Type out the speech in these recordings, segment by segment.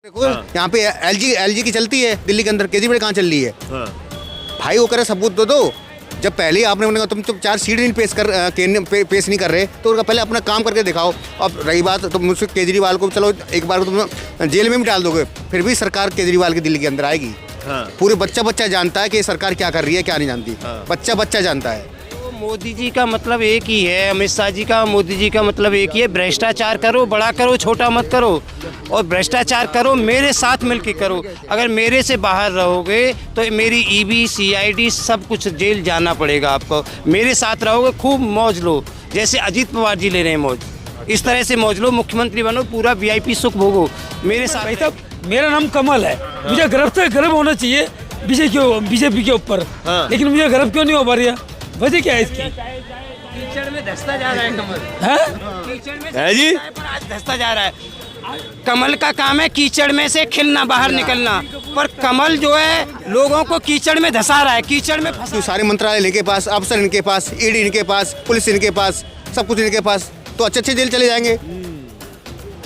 देखो यहाँ पे एलजी की चलती है दिल्ली के अंदर, केजरीवाल कहाँ चल रही है? भाई वो करे सबूत दो। जब पहले ही आपने उन्हें तुम चार सीट नहीं पेश नहीं कर रहे तो उनका पहले अपना काम करके दिखाओ। अब रही बात तो मुझसे केजरीवाल को चलो एक बार तुम जेल में भी डाल दोगे, फिर भी सरकार केजरीवाल की दिल्ली के अंदर आएगी। पूरे बच्चा जानता है कि सरकार क्या कर रही है क्या नहीं जानती, बच्चा जानता है। मोदी जी का मतलब एक ही है, अमित शाह जी का, मोदी जी का मतलब एक ही है, भ्रष्टाचार करो, बड़ा करो, छोटा मत करो। और भ्रष्टाचार करो मेरे साथ मिलके करो। अगर मेरे से बाहर रहोगे तो मेरी ईबी सीआईडी सब कुछ जेल जाना पड़ेगा आपको। मेरे साथ रहोगे खूब मौज लो, जैसे अजीत पवार जी ले रहे हैं मौज, इस तरह से मौज लो, मुख्यमंत्री बनो, पूरा वीआईपी सुख भोगो मेरे साथ। भाई साहब मेरा नाम कमल है, मुझे गर्व होना चाहिए बीजेपी के ऊपर, लेकिन मुझे गर्व क्यों नहीं हो पा रही है? वजह क्या है इसकी? कीचड़ में धंसता जा रहा है कमल, कीचड़ में है जी, आज धंसता जा रहा है। कमल का काम है कीचड़ में से खिलना, बाहर निकलना, पर कमल जो है लोगों को कीचड़ में धंसा रहा है, कीचड़ में फंसा। सारे मंत्रालय इनके पास, अफसर इनके पास, ईडी इनके पास, पुलिस इनके पास, सब कुछ इनके पास, तो अच्छे जेल चले जाएंगे।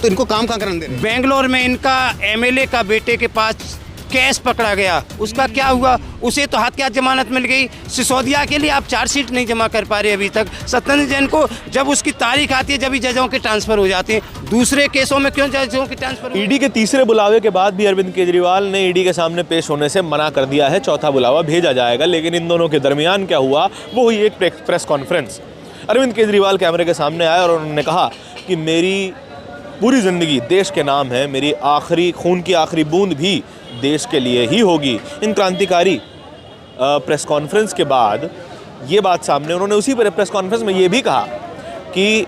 तो इनको काम कहाँ करने दे रहे? बेंगलोर में इनका एमएलए का बेटे के पास कैश पकड़ा गया, उसका क्या हुआ? उसे तो हत्या जमानत मिल गई। सिसोदिया के लिए आप चार्जशीट नहीं जमा कर पा रहे अभी तक। सत्येंद्र जैन को जब उसकी तारीख आती है जब ही जजों के ट्रांसफर हो जाते हैं, दूसरे केसों में क्यों जजों के ट्रांसफर? ईडी के तीसरे बुलावे के बाद भी अरविंद केजरीवाल ने ईडी के सामने पेश होने से मना कर दिया है। चौथा बुलावा भेजा जाएगा, लेकिन इन दोनों के दरमियान क्या हुआ वो हुई एक प्रेस कॉन्फ्रेंस। अरविंद केजरीवाल कैमरे के सामने आए और उन्होंने कहा कि मेरी पूरी ज़िंदगी देश के नाम है, मेरी आखिरी खून की आखिरी बूंद भी देश के लिए ही होगी। इन क्रांतिकारी प्रेस कॉन्फ्रेंस के बाद ये बात सामने, उन्होंने उसी प्रेस कॉन्फ्रेंस में ये भी कहा कि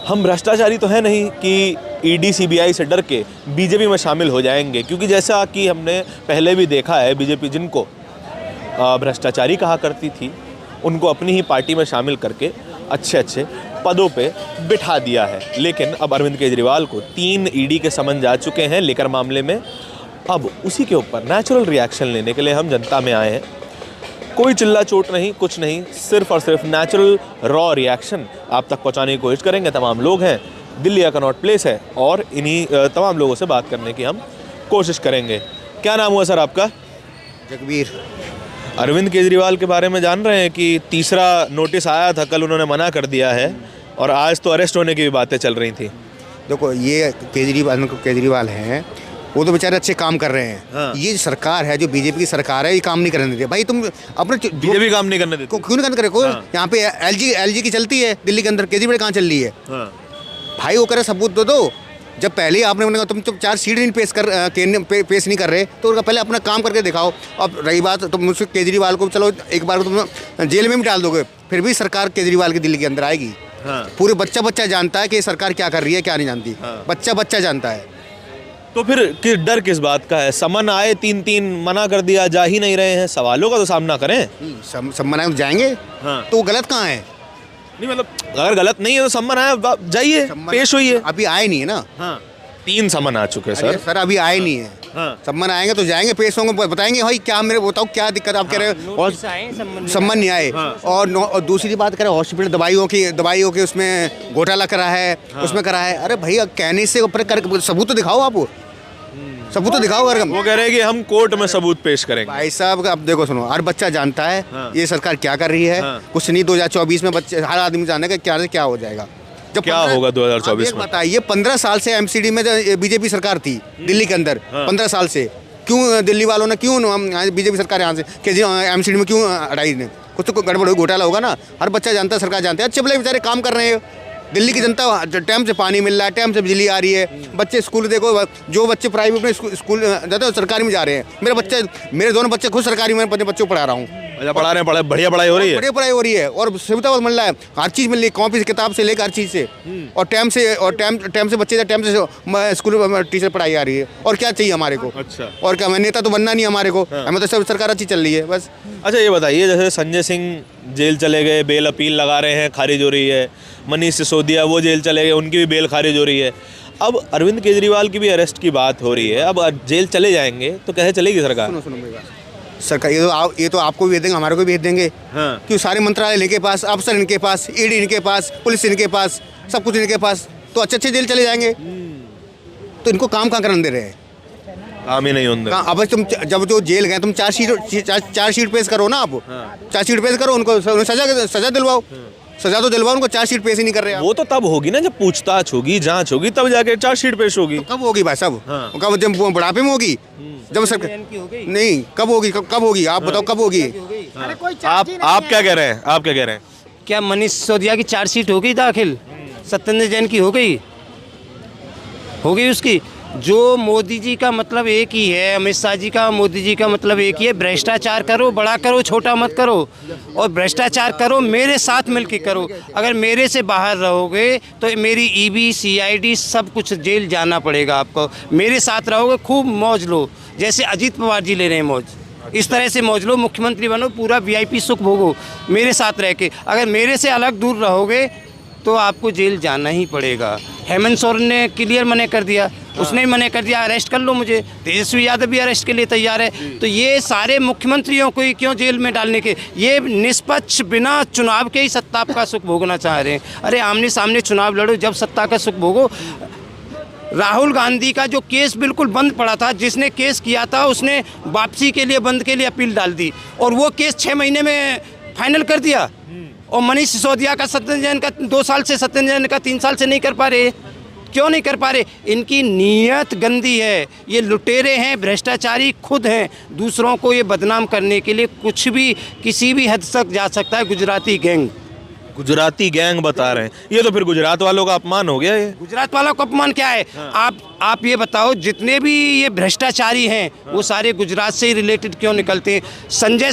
हम भ्रष्टाचारी तो है नहीं कि ईडी सीबीआई से डर के बीजेपी में शामिल हो जाएंगे, क्योंकि जैसा कि हमने पहले भी देखा है बीजेपी जिनको भ्रष्टाचारी कहा करती थी उनको अपनी ही पार्टी में शामिल करके अच्छे पदों पे बिठा दिया है। लेकिन अब अरविंद केजरीवाल को 3 ईडी के समन जा चुके हैं लेकर मामले में। अब उसी के ऊपर नेचुरल रिएक्शन लेने के लिए हम जनता में आए हैं। कोई चिल्ला चोट नहीं, कुछ नहीं, सिर्फ और सिर्फ नेचुरल रॉ रिएक्शन आप तक पहुंचाने की कोशिश करेंगे। तमाम लोग हैं, दिल्ली का कनॉट प्लेस है और इन्हीं तमाम लोगों से बात करने की हम कोशिश करेंगे। क्या नाम हुआ सर आपका? जगबीर। अरविंद केजरीवाल के बारे में जान रहे हैं कि तीसरा नोटिस आया था, कल उन्होंने मना कर दिया है और आज तो अरेस्ट होने की भी बातें चल रही थी। देखो ये केजरीवाल हैं, वो तो बेचारे अच्छे काम कर रहे हैं। हाँ। ये सरकार है जो बीजेपी की सरकार है, ये काम नहीं करने देती। भाई तुम अपने बीजेपी काम नहीं करने देती, क्यों नहीं करने को? हाँ। यहाँ पे एलजी की चलती है दिल्ली के अंदर, केजरीवाल कहाँ चल रही है? भाई वो करे सबूत दो। जब पहले ही आपने उन्हें तुम चार सीट नहीं पेश नहीं कर रहे तो उनका पहले अपना काम करके दिखाओ। अब रही बात तो मुझसे केजरीवाल को चलो एक बार तुम जेल में भी डाल दोगे, फिर भी सरकार केजरीवाल की दिल्ली के अंदर आएगी। पूरे बच्चा जानता है कि सरकार क्या कर रही है क्या नहीं जानती, बच्चा जानता है। तो फिर डर किस बात का है? समन आए 3 मना कर दिया, जा ही नहीं रहे हैं, सवालों का तो सामना करें। सम्मान आए जाएंगे तो वो गलत कहाँ है? नहीं मतलब अगर गलत नहीं है तो सम्मन आया, जाइए पेश होइए। अभी आए नहीं है ना। 3 सम्मन आ चुके हैं सर अभी आए नहीं है। सम्मान आएंगे तो जाएंगे, पेश होंगे, बताएंगे भाई क्या मेरे बताओ क्या दिक्कत आप कह रहे हो। और सम्मान नहीं आए। और दूसरी बात करें हॉस्पिटल दवाइयों के उसमें घोटाला करा है, उसमें करा है। अरे भैया कहने से ऊपर सबूत तो दिखाओ, आप सबूत तो दिखाओ। अगर वो कह रहे हैं कि हम कोर्ट में सबूत पेश करेंगे। भाई साहब अब देखो सुनो, हर बच्चा जानता है ये सरकार क्या कर रही है। कुछ नहीं, 2024 में बच्चे हर आदमी जाने का क्या हो जाएगा। जब क्या होगा 2024 में? बताइए 15 साल से एमसीडी में बीजेपी सरकार थी दिल्ली के अंदर। 15 साल से क्यों दिल्ली वालों ने बीजेपी सरकार यहाँ से कि एमसीडी में क्यों हटाई ने? कुछ तो गड़बड़ घोटाला होगा ना। हर बच्चा जानता है, सरकार जानती है। अच्छे भले बेचारे काम कर रहे हैं। दिल्ली की जनता टाइम से पानी मिल रहा है, टाइम से बिजली आ रही है। बच्चे स्कूल देखो, जो बच्चे प्राइवेट में स्कूल जाते हैं सरकारी में जा रहे हैं। मेरे दोनों बच्चे खुद सरकारी में अपने बच्चों को पढ़ा रहा हूँ। अच्छा पढ़ा रहे हैं, बढ़िया पढ़ाई हो रही है। बढ़िया पढ़ाई हो रही है और सुविधा मिल रहा है, हर चीज़ मिल रही है, कॉपी से किताब से लेकर हर चीज़ से। और टाइम से बच्चे टाइम से स्कूल टीचर पढ़ाई आ रही है। और क्या चाहिए हमारे को? अच्छा और क्या, नेता तो बनना नहीं हमारे को, हमें तो सब सरकार अच्छी चल रही है बस। अच्छा ये बताइए, जैसे संजय सिंह जेल चले गए, बेल अपील लगा रहे हैं, खारिज हो रही है। मनीष सिसोदिया वो जेल चले गए, उनकी भी बेल खारिज हो रही है। अब अरविंद केजरीवाल की भी अरेस्ट की बात हो रही है। अब जेल चले जाएंगे तो कैसे चलेगी सरकार? सुनो मेरी बात। सरकार ये तो आपको भी भेज देंगे, हमारे को भी भेज देंगे। क्यों सारे मंत्रालय इनके पास, अफसर इनके पास, ईडी इनके पास, पुलिस इनके पास, सब कुछ इनके पास, तो अच्छे जेल चले जाएंगे। तो इनको काम कहाँ करने दे रहे हैं? काम ही नहीं होंगे। अब तुम जब जो जेल गए तुम चार्जशीट पेश करो ना, आप चार्जशीट पेश करो, उनको सजा दिलवाओ, सजा तो दिलवाओ उनको, चार्जशीट पेश ही नहीं कर रहे आप। वो तो तब होगी ना जब पूछताछ होगी, जांच होगी, तब जाके चार्जशीट पेश होगी। तो कब होगी भाई साहब? हाँ। कब? जब बुढ़ापे में होगी, जब सरकार नहीं, कब होगी? कब होगी आप बताओ, कब होगी? आप क्या कह रहे हैं? आप क्या कह रहे हैं? क्या मनीष सिसोदिया की चार्जशीट हो गई दाखिल? सत्येंद्र जैन की हो गई उसकी? जो मोदी जी का मतलब एक ही है, अमित शाह जी का, मोदी जी का मतलब एक ही है, भ्रष्टाचार करो, बड़ा करो, छोटा मत करो। और भ्रष्टाचार करो मेरे साथ मिलकर करो। अगर मेरे से बाहर रहोगे तो मेरी ईडी सीआईडी सब कुछ जेल जाना पड़ेगा आपको। मेरे साथ रहोगे खूब मौज लो, जैसे अजीत पवार जी ले रहे हैं मौज, इस तरह से मौज लो, मुख्यमंत्री बनो, पूरा वीआईपी सुख भोगो मेरे साथ रह के। अगर मेरे से अलग दूर रहोगे तो आपको जेल जाना ही पड़ेगा। हेमंत सोरेन ने क्लियर मना कर दिया, उसने मना कर दिया, अरेस्ट कर लो मुझे। तेजस्वी यादव भी अरेस्ट के लिए तैयार है। तो ये सारे मुख्यमंत्रियों को ही क्यों जेल में डालने के? ये निष्पक्ष बिना चुनाव के ही सत्ता का सुख भोगना चाह रहे हैं। अरे आमने सामने चुनाव लड़ो, जब सत्ता का सुख भोगो। राहुल गांधी का जो केस बिल्कुल बंद पड़ा था, जिसने केस किया था उसने वापसी के लिए, बंद के लिए अपील डाल दी, और वो केस 6 महीने में फाइनल कर दिया। और मनीष सिसोदिया का, सत्येंद्र जैन का 2 साल से, सत्येंद्र जैन का 3 साल से नहीं कर पा रहे। क्यों नहीं कर पा रहे? इनकी नीयत गंदी है। ये लुटेरे हैं, भ्रष्टाचारी खुद हैं। दूसरों को ये बदनाम करने के लिए कुछ भी, किसी भी हद तक जा सकता है। गुजराती गैंग बता रहे हैं। ये तो फिर गुजरात वालों का अपमान हो गया। ये गुजरात वालों का अपमान क्या है? आप ये बताओ, जितने भी ये भ्रष्टाचारी हैं वो सारे गुजरात से ही रिलेटेड क्यों निकलते हैं? संजय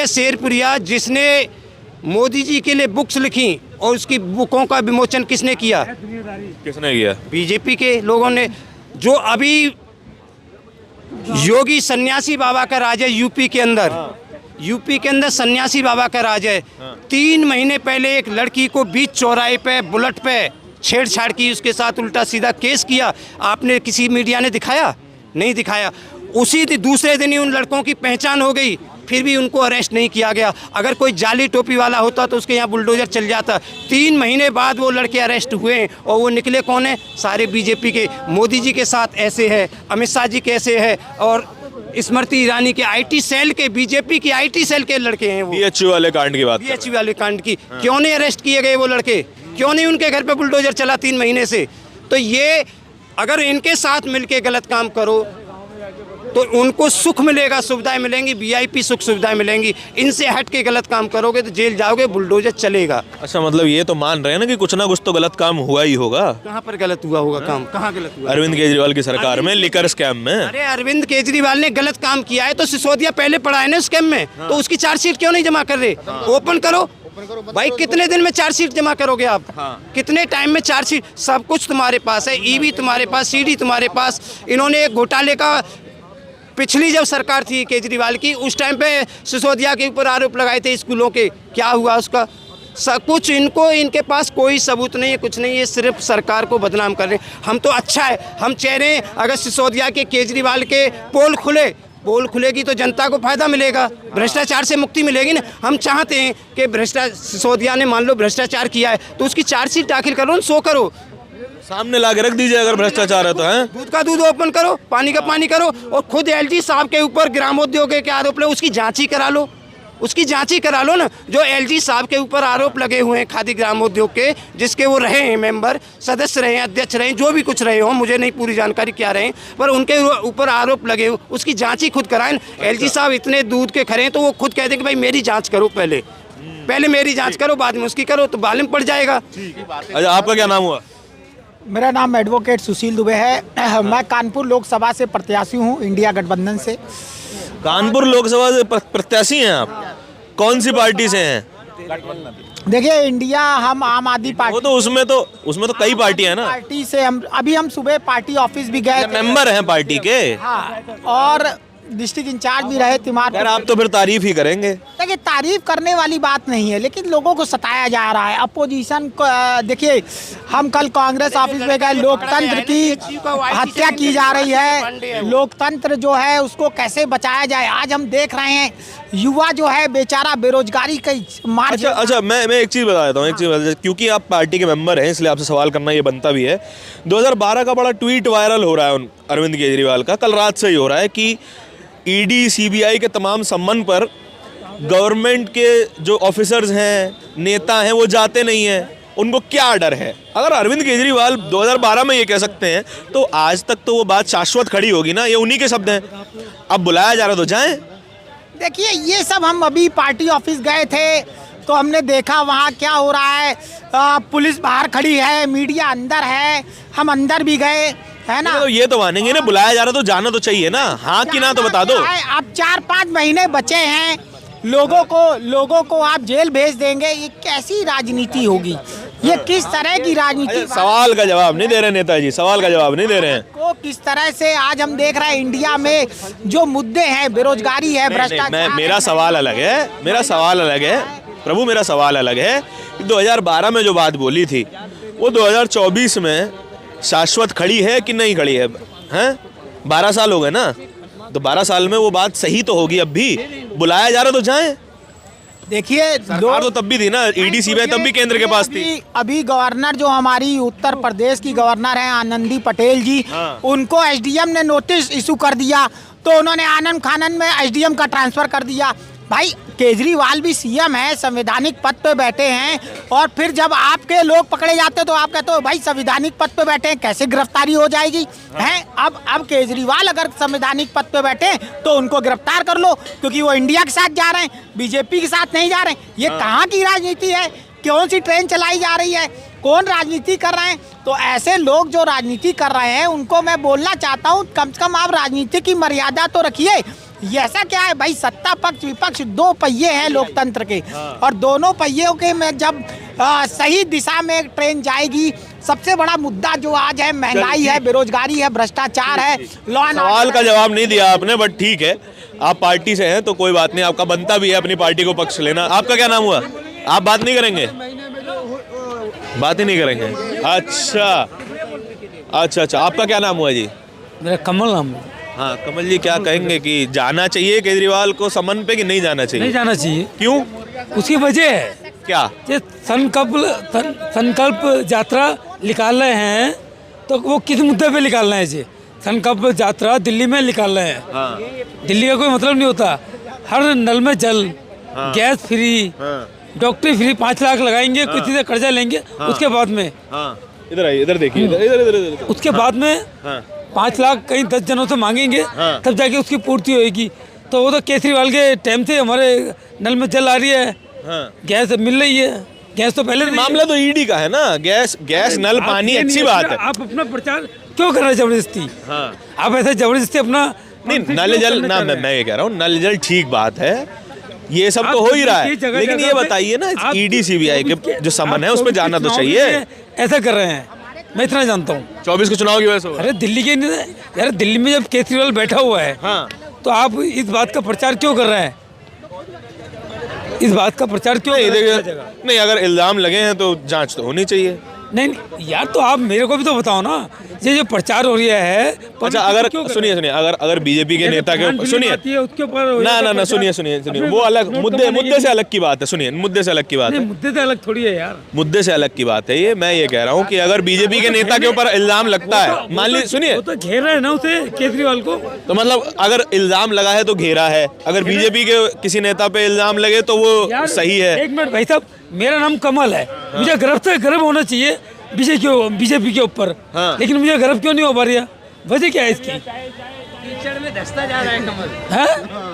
शेरपुरिया जिसने मोदी जी के लिए बुक्स लिखी, और उसकी बुकों का विमोचन किसने किया? बीजेपी के लोगों ने। जो अभी योगी सन्यासी बाबा का राज है यूपी के अंदर सन्यासी बाबा का राज है। 3 महीने पहले एक लड़की को बीच चौराहे पे बुलेट पे छेड़छाड़ की, उसके साथ उल्टा सीधा केस किया। आपने किसी मीडिया ने दिखाया? नहीं दिखाया। उसी दूसरे दिन ही उन लड़कों की पहचान हो गई, फिर भी उनको अरेस्ट नहीं किया गया। अगर कोई जाली टोपी वाला होता तो उसके यहाँ बुलडोजर चल जाता। 3 महीने बाद वो लड़के अरेस्ट हुए हैं, और वो निकले कौन है? सारे बीजेपी के। मोदी जी के साथ ऐसे है, अमित शाह जी कैसे है, और स्मृति ईरानी के आईटी सेल के, बीजेपी की आईटी सेल के लड़के हैं वो। बीएचयू वाले कांड की बात, बीएचयू वाले कांड की क्यों नहीं अरेस्ट किए गए वो लड़के? क्यों नहीं उनके घर पे बुलडोजर चला 3 महीने से? तो ये अगर इनके साथ मिलके गलत काम करो तो उनको सुख मिलेगा, सुविधाएं मिलेंगी, वीआईपी सुख सुविधाएं मिलेंगी। इनसे हट के गलत काम करोगे तो जेल जाओगे, बुलडोजर चलेगा। अच्छा, मतलब ये तो मान रहे हैं ना कि कुछ ना कुछ तो गलत काम हुआ ही होगा। कहाँ पर गलत हुआ होगा काम? कहाँ गलत हुआ? अरविंद केजरीवाल की सरकार में लिकर स्कैम में। अरे अरविंद केजरीवाल ने गलत काम किया है तो सिसोदिया पहले पड़ा है ना स्कैम में, तो उसकी चार्जशीट क्यों नहीं जमा कर रहे? ओपन करो भाई। कितने दिन में चार्जशीट जमा करोगे आप? कितने टाइम में चार्जशीट? सब कुछ तुम्हारे पास है, ईवी तुम्हारे पास, सीडी तुम्हारे पास। इन्होंने एक घोटाले का, पिछली जब सरकार थी केजरीवाल की, उस टाइम पे सिसोदिया के ऊपर आरोप लगाए थे स्कूलों के, क्या हुआ उसका? सब कुछ इनके पास कोई सबूत नहीं है, कुछ नहीं है, सिर्फ सरकार को बदनाम कर रहे हैं। हम तो अच्छा है, हम चाह रहे हैं अगर सिसोदिया के, केजरीवाल के पोल खुलेगी तो जनता को फायदा मिलेगा, भ्रष्टाचार से मुक्ति मिलेगी ना। हम चाहते हैं कि सिसोदिया ने मान लो भ्रष्टाचार किया है तो उसकी चार्जशीट दाखिल करो, शो करो, सामने ला के रख दीजिए अगर भ्रष्टाचार है तो। है दूध का दूध ओपन करो, पानी का पानी करो। और खुद एलजी साहब के ऊपर ग्रामोद्योग के आरोप लगे, उसकी जांच ही करा लो, उसकी जांच ही करा लो ना। जो एलजी साहब के ऊपर आरोप लगे हुए हैं खादी ग्रामोद्योग के, जिसके वो रहे हैं मेंबर, सदस्य रहे हैं, अध्यक्ष रहे हैं, जो भी कुछ रहे हो, मुझे नहीं पूरी जानकारी क्या रहे हैं, पर उनके ऊपर आरोप लगे हुए, उसकी जांच ही खुद कराएं। एलजी साहब इतने दूध के खरे हैं तो वो खुद कहते हैं कि भाई मेरी जाँच करो, पहले मेरी जाँच करो, बाद में उसकी करो, तो मालूम पड़ जाएगा। अच्छा, आपका क्या नाम हुआ? मेरा नाम एडवोकेट सुशील दुबे है। मैं कानपुर लोकसभा से प्रत्याशी हूँ, इंडिया गठबंधन से। कानपुर लोकसभा से प्रत्याशी हैं आप? कौन सी पार्टी से हैं? देखिए, इंडिया, हम आम आदमी पार्टी। वो तो उसमें तो कई पार्टियां हैं ना। पार्टी से हम सुबह पार्टी ऑफिस भी गए, मेंबर हैं पार्टी के। हाँ, और डिस्ट्रिक्ट इंचार्ज भी रहे तिमार। यार आप तो फिर तारीफ ही करेंगे। देखिए तारीफ करने वाली बात नहीं है, लेकिन लोगों को सताया जा रहा है। अपोजिशन को देखिए, हम कल कांग्रेस ऑफिस में गए, लोकतंत्र की हत्या की जा रही है, लोकतंत्र जो है उसको कैसे बचाया जाए। आज हम देख रहे हैं युवा जो है बेचारा बेरोजगारी का मार। अच्छा मैं एक चीज़ बता देता हूँ, एक चीज़ बता देता हूँ, क्योंकि आप पार्टी के मेंबर हैं इसलिए आपसे सवाल करना ये बनता भी है। 2012 का बड़ा ट्वीट वायरल हो रहा है अरविंद केजरीवाल का, कल रात से ही हो रहा है कि ईडी सीबीआई के तमाम सम्मन पर गवर्नमेंट के जो ऑफिसर्स हैं, नेता हैं, वो जाते नहीं हैं, उनको क्या डर है। अगर अरविंद केजरीवाल 2012 में ये कह सकते हैं तो आज तक तो वो बात शाश्वत खड़ी होगी ना, ये उन्हीं के शब्द हैं। अब बुलाया जा रहा तो जाएं। देखिए ये सब हम अभी पार्टी ऑफिस गए थे तो हमने देखा वहाँ क्या हो रहा है। पुलिस बाहर खड़ी है, मीडिया अंदर है, हम अंदर भी गए, है ना। तो ये तो मानेंगे ना, बुलाया जा रहा तो जाना तो चाहिए ना, हाँ कि ना तो बता दो। अब 4-5 महीने बचे हैं, लोगों को आप जेल भेज देंगे, ये कैसी राजनीति होगी? ये किस तरह की राजनीति? सवाल का जवाब नहीं दे रहे नेताजी, सवाल का जवाब नहीं दे रहे हैं। को किस तरह से आज हम देख रहे हैं इंडिया में जो मुद्दे हैं, बेरोजगारी है, भ्रष्टाचार। मेरा सवाल अलग है, मेरा सवाल अलग है प्रभु, मेरा सवाल अलग है। 2012 में जो बात बोली थी वो 2024 में शाश्वत खड़ी है कि नहीं खड़ी है? हैं 12 साल हो गए ना, तो 12 साल में वो बात सही तो होगी। अब भी बुलाया जा रहा तो जाएं। देखिए सरकार तो तब भी थी ना, ईडी सीबीआई तब भी केंद्र के पास थी। अभी गवर्नर जो हमारी उत्तर प्रदेश की गवर्नर है आनंदी पटेल जी, उनको एसडीएम ने नोटिस इशू कर दिया तो उन्होंने आनंद खानन में एसडीएम का ट्रांसफर कर दिया। भाई केजरीवाल भी सीएम है, संवैधानिक पद पे बैठे हैं, और फिर जब आपके लोग पकड़े जाते तो आप कहते हो भाई संवैधानिक पद पे बैठे हैं, कैसे गिरफ्तारी हो जाएगी? हैं अब केजरीवाल अगर संवैधानिक पद पे बैठे तो उनको गिरफ्तार कर लो, क्योंकि वो इंडिया के साथ जा रहे हैं, बीजेपी के साथ नहीं जा रहे हैं। ये कहाँ की राजनीति है? कौन सी ट्रेन चलाई जा रही है? कौन राजनीति कर रहे हैं? तो ऐसे लोग जो राजनीति कर रहे हैं उनको मैं बोलना चाहता हूँ, कम से कम आप राजनीति की मर्यादा तो रखिए। ये ऐसा क्या है भाई, सत्ता पक्ष विपक्ष दो पहिए हैं लोकतंत्र के, और दोनों पहियों के में जब सही दिशा में ट्रेन जाएगी। सबसे बड़ा मुद्दा जो आज है महंगाई है, बेरोजगारी है, भ्रष्टाचार है, लॉ एंड सवाल का जवाब नहीं दिया आपने, बट ठीक है, आप पार्टी से हैं तो कोई बात नहीं, आपका बनता भी है अपनी पार्टी को पक्ष लेना। आपका क्या नाम हुआ? आप बात नहीं करेंगे? बात ही नहीं करेंगे? अच्छा, आपका क्या नाम हुआ जी? मेरा कमल नाम है। हाँ कमल जी, क्या कहेंगे कि जाना चाहिए केजरीवाल को समन पे कि नहीं जाना चाहिए? नहीं जाना चाहिए। क्यों? उसकी वजह है क्या? ये संकल्प यात्रा निकाल रहे हैं तो वो किस मुद्दे पे निकाल रहे हैं? जी संकल्प यात्रा दिल्ली में निकाल रहे हैं। हाँ। दिल्ली का कोई मतलब नहीं होता। हर नल में जल, गैस फ्री, डॉक्टरी फ्री, 5 लाख लगाएंगे, किसी से कर्जा लेंगे, उसके बाद में इधर आइए, इधर देखिए, इधर उसके बाद में 5 लाख कहीं 10 जनों से मांगेंगे, तब जाके उसकी पूर्ति होगी। तो वो तो केजरीवाल के टाइम से हमारे नल में जल आ रही है, गैस मिल रही है। गैस तो पहले मामला तो ईडी का है ना, गैस नल पानी अच्छी बात है। आप अपना प्रचार क्यों कर रहे हैं जबरदस्ती? आप ऐसे जबरदस्ती अपना नहीं, नल जल ना, मैं ये कह रहा हूँ नल जल ठीक बात है, ये सब तो हो ही रहा है, लेकिन ये बताइए ना ईडी सीबीआई के जो समन है उस पर जाना तो चाहिए। ऐसा कर रहे हैं, मैं इतना जानता हूँ। 24 के चुनाव की वजह से। अरे दिल्ली के यार, दिल्ली में जब केजरीवाल बैठा हुआ है, तो आप इस बात का प्रचार क्यों कर रहे हैं? इस बात का प्रचार क्यों? नहीं, अगर इल्जाम लगे हैं तो जांच तो होनी चाहिए। नहीं यार, तो आप मेरे को भी तो बताओ ना, ये जो प्रचार हो रहा है। अच्छा, अगर सुनिए, अगर बीजेपी के नेता के सुनिए उसके ऊपर ना सुनिए, वो अलग मुद्दे से अलग की बात है। सुनिए, मुद्दे से अलग की बात है। मुद्दे से अलग थोड़ी है यार, मुद्दे से अलग की बात है ये। मैं ये कह रहा हूँ कि अगर बीजेपी के नेता के ऊपर इल्जाम लगता है, मान लीजिए, सुनिए, वो तो घेर रहा है ना उसे, केजरीवाल को। तो मतलब अगर इल्जाम लगा है तो घेरा है, अगर बीजेपी के किसी नेता पे इल्जाम लगे तो वो सही है। एक मिनट भाई साहब, मेरा नाम कमल है, मुझे गर्व होना चाहिए बीजेपी के ऊपर, लेकिन मुझे गर्व क्यों नहीं हो पा रही है? वजह क्या है इसकी? कीचड़ में धंसता जा रहा है कमल,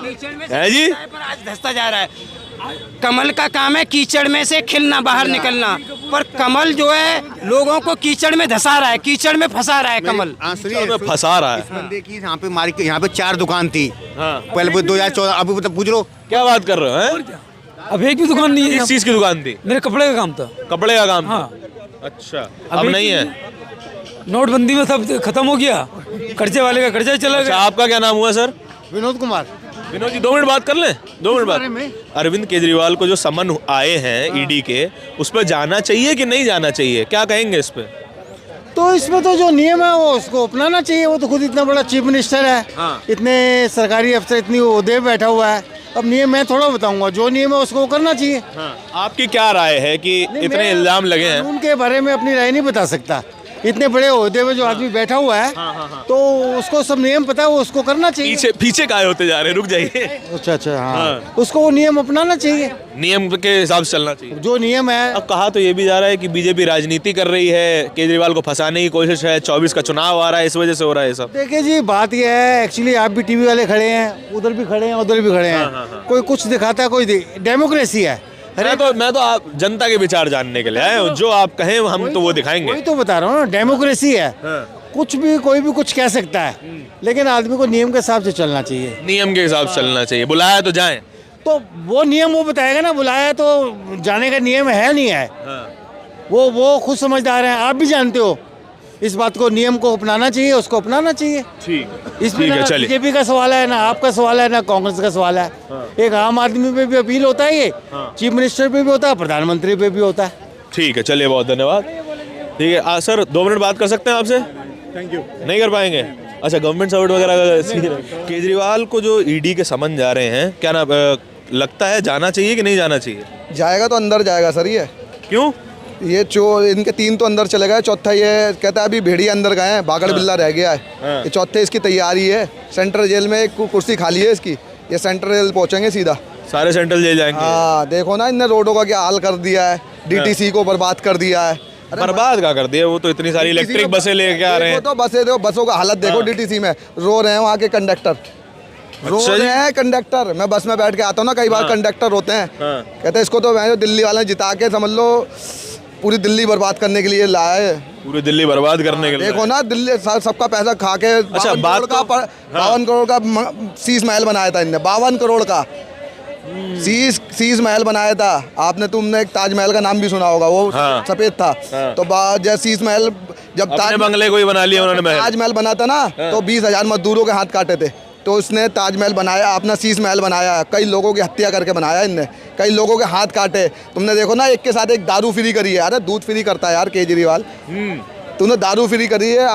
कीचड़ में है जी, पर आज धंसता जा रहा है। कमल का काम है कीचड़ में से खिलना, बाहर निकलना, पर कमल जो है लोगों को कीचड़ में धंसा रहा है, कीचड़ में फंसा रहा है कमल। फंसा रहा है। बंदे की यहाँ पे मार्केट, यहाँ पे 4 दुकान थी पहले 2014, अभी तो पूछ लो। क्या बात कर रहे हो? हैं अब एक भी दुकान नहीं है। किस चीज की दुकान थी? मेरे कपड़े का काम था। कपड़े का काम? हाँ। अच्छा, अब नहीं है? नोटबंदी में सब खत्म हो गया, कर्जे वाले का कर्जा चला अच्छा, गया। आपका क्या नाम हुआ सर? विनोद कुमार। विनोद जी 2 मिनट बात कर लें, 2 मिनट बात। अरविंद केजरीवाल को जो समन आए हैं ईडी के, उस पर जाना चाहिए कि नहीं जाना चाहिए, क्या कहेंगे इस पे? तो इसमें तो जो नियम है वो उसको अपनाना चाहिए। वो तो खुद इतना बड़ा चीफ मिनिस्टर है, इतने सरकारी अफसर इतनी ओहदे पे बैठा हुआ है। अब नियम मैं थोड़ा बताऊंगा, जो नियम है उसको करना चाहिए। आपकी क्या राय है कि इतने इल्जाम लगे हैं? उनके बारे में अपनी राय नहीं बता सकता। इतने बड़े ओहदे पे जो आदमी बैठा हुआ है, तो उसको सब नियम पता है, वो उसको करना चाहिए। पीछे पीछे काहे होते जा रहे हैं, रुक जाइए। अच्छा हाँ, उसको वो नियम अपनाना चाहिए, नियम के हिसाब से चलना चाहिए जो नियम है। अब कहा तो ये भी जा रहा है कि बीजेपी राजनीति कर रही है, केजरीवाल को फंसाने की कोशिश है, 24 का चुनाव आ रहा है, इस वजह से हो रहा है सब। देखिए जी, बात ये है, एक्चुअली आप भी टीवी वाले खड़े हैं, उधर भी खड़े हैं, उधर भी खड़े हैं, कोई कुछ दिखाता है, कोई डेमोक्रेसी है। मैं तो आप जनता के विचार जानने के लिए आए हूँ, जो आप कहें हम तो वो दिखाएंगे। वही तो बता रहा हूँ ना, डेमोक्रेसी है। कुछ भी कोई भी कुछ कह सकता है, लेकिन आदमी को नियम के हिसाब से चलना चाहिए। नियम के हिसाब से चलना चाहिए। बुलाया तो जाएं, तो वो नियम वो बताएगा ना। बुलाया तो जाने का नियम है नहीं है, वो खुद समझदार है। आप भी जानते हो इस बात को, नियम को अपनाना चाहिए, उसको अपनाना चाहिए। ठीक इसमें ना बीजेपी का सवाल है, ना आपका सवाल है, ना कांग्रेस का सवाल है। एक आम आदमी पे भी अपील होता है, ये चीफ मिनिस्टर पे भी होता है, प्रधानमंत्री पे भी होता है। ठीक है, चलिए, बहुत धन्यवाद। ठीक है सर, 2 मिनट बात कर सकते हैं आपसे? Thank you. नहीं कर पाएंगे? अच्छा, गवर्नमेंट सर्विस वगैरह। केजरीवाल को जो ईडी के समन जा रहे हैं, क्या ना लगता है जाना चाहिए कि नहीं जाना चाहिए? जाएगा तो अंदर जाएगा सर। ये क्यों? ये चोर, इनके 3 तो अंदर चले गए, चौथा ये कहता है अभी भेड़िया अंदर गए हैं, बागड़ बिल्ला रह गया है। ये चौथे इसकी तैयारी है। सेंट्रल जेल में एक कुर्सी खाली है इसकी, ये सेंट्रल जेल पहुंचेंगे सीधा। सारे सेंट्रल जेल जाएंगे? हाँ, देखो ना, इनने रोडों का क्या हाल कर दिया है, डीटीसी को बर्बाद कर दिया है। बर्बाद क्या कर दिया? वो तो इतनी सारी इलेक्ट्रिक बसें लेके आ रहे हैं। तो बसें देखो, बसों का हालत देखो, डीटीसी में रो रहे हैं वहाँ के कंडक्टर, रो रहे हैं कंडक्टर। मैं बस में बैठ के आता हूँ ना, कई बार कंडक्टर होते हैं, कहते हैं इसको तो मैं दिल्ली वाले जिता के समझ लो पूरी दिल्ली बर्बाद करने के लिए लाया है। पूरी दिल्ली बर्बाद करने के लिए देखो ना, दिल्ली सबका पैसा खा के। अच्छा, 52 करोड़ का शीश महल बनाया था इनने, 52 करोड़ का शीश महल बनाया था। तुमने एक ताजमहल का नाम भी सुना होगा, वो सफेद था। तो जब शीश महल, जब बंगले को ही बना लिया उन्होंने, ताजमहल बना था ना, तो 20,000 मजदूरों के हाथ काटे थे। तो उसने ताजमहल बनाया, अपना शीश महल बनाया, कई लोगों की हत्या करके बनाया इनने, कई लोगों के हाथ काटे। तुमने देखो ना, एक के साथ एक दारू फ्री करी है। अरे दूध फ्री करता है यार केजरीवाल, तूने दारू फ्री करी है।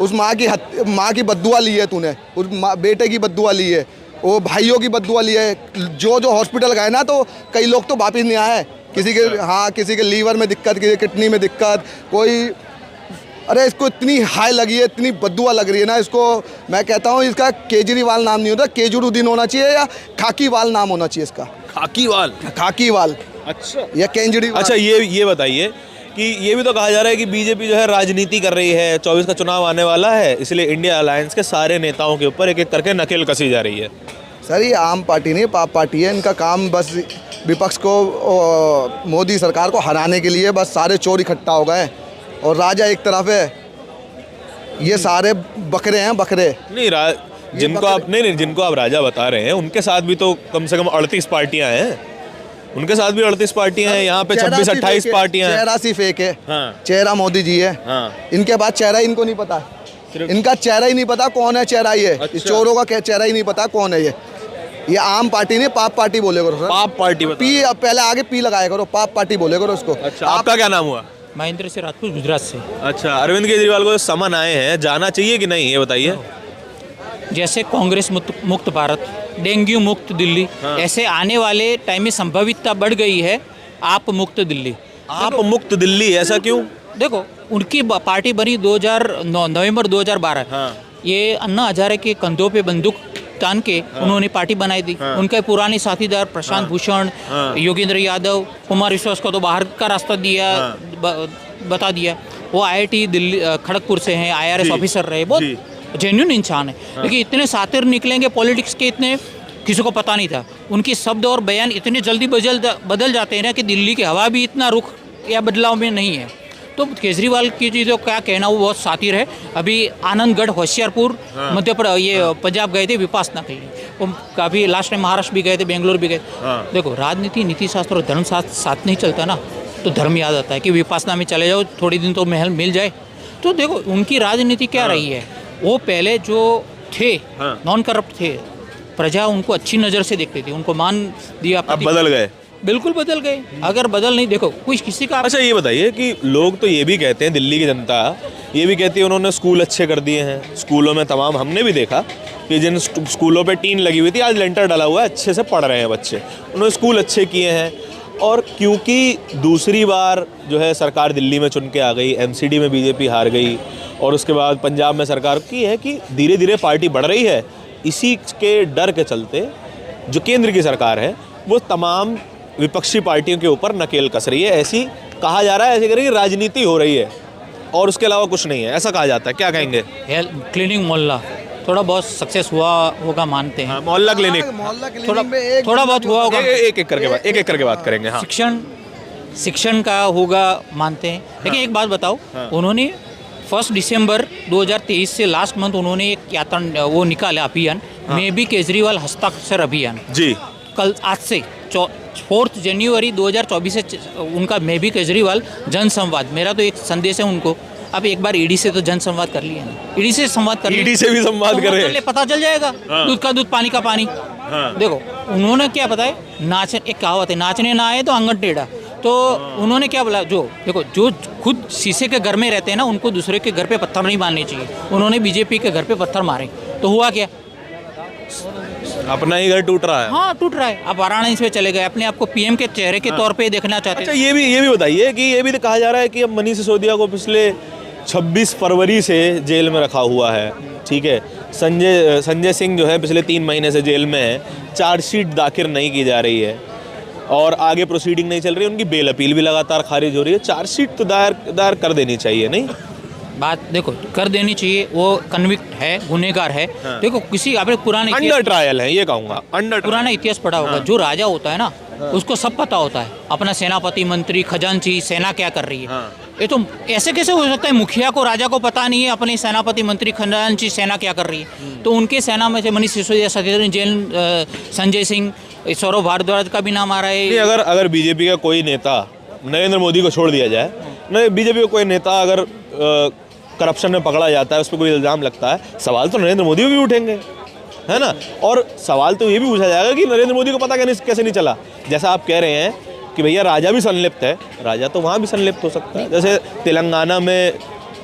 उस माँ की बद्दुआ ली है तूने, उस बेटे की बद्दुआ ली है, वो भाइयों की बद्दुआ ली है। जो हॉस्पिटल गए ना, तो कई लोग तो वापिस नहीं आए। किसी के लीवर में दिक्कत, किसी किडनी में दिक्कत, कोई। अरे इसको इतनी हाई लगी है, इतनी बद्दुआ लग रही है ना इसको। मैं कहता हूँ इसका केजरीवाल नाम नहीं होता, केजरीवाल होना चाहिए, या खाकीवाल नाम होना चाहिए इसका। खाकीवाल। अच्छा, या केजरीवाल। अच्छा, ये बताइए कि ये भी तो कहा जा रहा है कि बीजेपी जो है राजनीति कर रही है, 24 का चुनाव आने वाला है, इसलिए इंडिया अलायंस के सारे नेताओं के ऊपर एक एक करके नकेल कसी जा रही है। सर, ये आम पार्टी नहीं, पाप पार्टी है। इनका काम बस विपक्ष को, मोदी सरकार को हराने के लिए बस सारे चोर इकट्ठा हो गए, और राजा एक तरफ है, ये सारे बकरे हैं, बकरे। जिनको आप राजा बता रहे हैं, उनके साथ भी तो कम से कम 38 पार्टियां हैं। उनके साथ भी 38 पार्टियां हैं, यहाँ पे 26-28 पार्टियां हैं। चेहरा सिर्फ एक है, चेहरा मोदी जी है। इनके बाद चेहरा इनको नहीं पता, इनका चेहरा ही नहीं पता कौन है चेहरा। ये चोरों का चेहरा ही नहीं पता कौन है ये आम पार्टी नहीं, पाप पार्टी बोले करो सर। पाप पार्टी पी, पहले आगे पी लगाया करो, पाप पार्टी बोले करो उसको। अच्छा, आपका क्या नाम हुआ? महेंद्र से राजपूत, गुजरात से। अच्छा, अरविंद केजरीवाल को समन आए हैं, जाना चाहिए कि नहीं, ये बताइए। जैसे कांग्रेस मुक्त भारत, डेंगू मुक्त दिल्ली, ऐसे आने वाले टाइम में संभावितता बढ़ गई है आप मुक्त दिल्ली। आप मुक्त दिल्ली, ऐसा क्यों? देखो, उनकी पार्टी बनी नवंबर 2012। ये अन्ना हजारे के कंधों पे बंदूक तान के उन्होंने पार्टी बनाई थी। उनके पुराने साथीदार प्रशांत भूषण, योगेंद्र यादव, कुमार विश्वास को तो बाहर का रास्ता दिया, बता दिया। वो IIT दिल्ली खड़गपुर से हैं, IRS ऑफिसर रहे, बहुत जेन्युइन इंसान है। लेकिन इतने सातिर निकलेंगे पॉलिटिक्स के, इतने किसी को पता नहीं था। उनके शब्द और बयान इतने जल्दी बदल जाते हैं ना कि दिल्ली की हवा भी इतना रुख या बदलाव में नहीं है। तो केजरीवाल की चीज़ों क्या कहना, वो बहुत सातिर है। अभी आनंदगढ़, होशियारपुर, पंजाब गए थे, विपासना के लिए। वो काफ़ी लास्ट टाइम महाराष्ट्र भी गए थे, बेंगलोर भी गए। देखो, राजनीति, नीति शास्त्र और धर्म साथ नहीं चलता ना, तो धर्म याद आता है कि विपासना में चले जाओ, थोड़ी दिन तो महल मिल जाए। तो देखो, उनकी राजनीति क्या रही है। वो पहले जो थे नॉन करप्ट थे, प्रजा उनको अच्छी नज़र से देखती थी, उनको मान दिया। अब बदल गए? बिल्कुल बदल गए। अगर बदल नहीं, देखो कोई किसी का। अच्छा ये बताइए कि लोग तो ये भी कहते हैं, दिल्ली की जनता ये भी कहती है उन्होंने स्कूल अच्छे कर दिए हैं, स्कूलों में तमाम, हमने भी देखा कि जिन स्कूलों पे टीन लगी हुई थी आज लेंटर डला हुआ है, अच्छे से पढ़ रहे हैं बच्चे, उन्होंने स्कूल अच्छे किए हैं। और क्योंकि दूसरी बार जो है सरकार दिल्ली में चुन के आ गई, एमसीडी में बीजेपी हार गई और उसके बाद पंजाब में सरकार की है कि धीरे धीरे पार्टी बढ़ रही है, इसी के डर के चलते जो केंद्र की सरकार है वो तमाम विपक्षी पार्टियों के ऊपर नकेल कस रही है। ऐसी कहा जा रहा है, ऐसी करेगी राजनीति हो रही है और उसके अलावा कुछ नहीं है, ऐसा कहा जाता है। क्या कहेंगे? क्लीनिंग मोहल्ला थोड़ा बहुत सक्सेस हुआ होगा मानते हैं। मोहल्ला क्लिनिक थोड़ा बहुत हुआ होगा। एक एक करके बात करेंगे। हाँ, शिक्षण का होगा मानते हैं। लेकिन एक बात बताओ, उन्होंने 1 दिसंबर 2023 से लास्ट मंथ उन्होंने एक यात्रा वो निकाला अभियान, मैं भी केजरीवाल हस्ताक्षर अभियान जी। कल आज से 4 जनवरी 2024 से उनका मैं भी केजरीवाल जन संवाद, मेरा तो एक संदेश है उनको, अब एक बार ईडी से तो जन संवाद कर लिए ना, ईडी से संवाद कर लिए, ईडी से भी संवाद करें, पता चल जाएगा। दूध का दूध पानी का पानी। देखो उन्होंने क्या बताया, एक कहावत है, नाचने ना आए तो आंगन टेढ़ा। तो उन्होंने क्या बोला, जो देखो जो खुद शीशे के घर में रहते हैं ना, उनको दूसरे के घर पे पत्थर नहीं मारने चाहिए। उन्होंने बीजेपी के घर पे पत्थर मारे तो हुआ क्या, अपना ही घर टूट रहा है। हाँ टूट रहा है। अब वाराणसी में चले गए, अपने आप को पीएम के चेहरे के तौर पे देखना चाहते हैं। अच्छा ये भी बताइए कि ये भी तो कहा जा रहा है कि अब मनीष सिसोदिया को पिछले 26 फरवरी से जेल में रखा हुआ है, ठीक है। संजय सिंह जो है पिछले 3 महीने से जेल में है, चार्जशीट दाखिल नहीं की जा रही है और आगे प्रोसीडिंग नहीं चल रही है, उनकी बेल अपील भी लगातार खारिज हो रही है। चार्जशीट तो दायर कर देनी चाहिए, नहीं? बात देखो कर देनी चाहिए, वो कन्विक्ट है, गुनहगार है। देखो किसी आपने पुराने अंडर ट्रायल है, ये कहूँगा अंडर पुराना इतिहास पढ़ा होगा। जो राजा होता है ना, उसको सब पता होता है, अपना सेनापति, मंत्री, खजांची, सेना क्या कर रही है। ये तो ऐसे कैसे हो सकता है, मुखिया को, राजा को पता नहीं है अपने सेनापति, मंत्री, खजांची, सेना क्या कर रही है। तो उनके सेना में से मनीष सिसोदिया, सत्येंद्र जैन, संजय सिंह, सौरभ भारद्वाज का भी नाम आ रहा है। अगर बीजेपी का कोई नेता, नरेंद्र मोदी को छोड़ दिया जाए, बीजेपी का कोई नेता अगर करप्शन में पकड़ा जाता है, उस पर कोई इल्ज़ाम लगता है, सवाल तो नरेंद्र मोदी भी उठेंगे, है ना। और सवाल तो ये भी पूछा जाएगा कि नरेंद्र मोदी को पता कैसे नहीं चला। जैसा आप कह रहे हैं कि भैया राजा भी संलिप्त है, राजा तो वहाँ भी संलिप्त हो सकता है। जैसे तेलंगाना में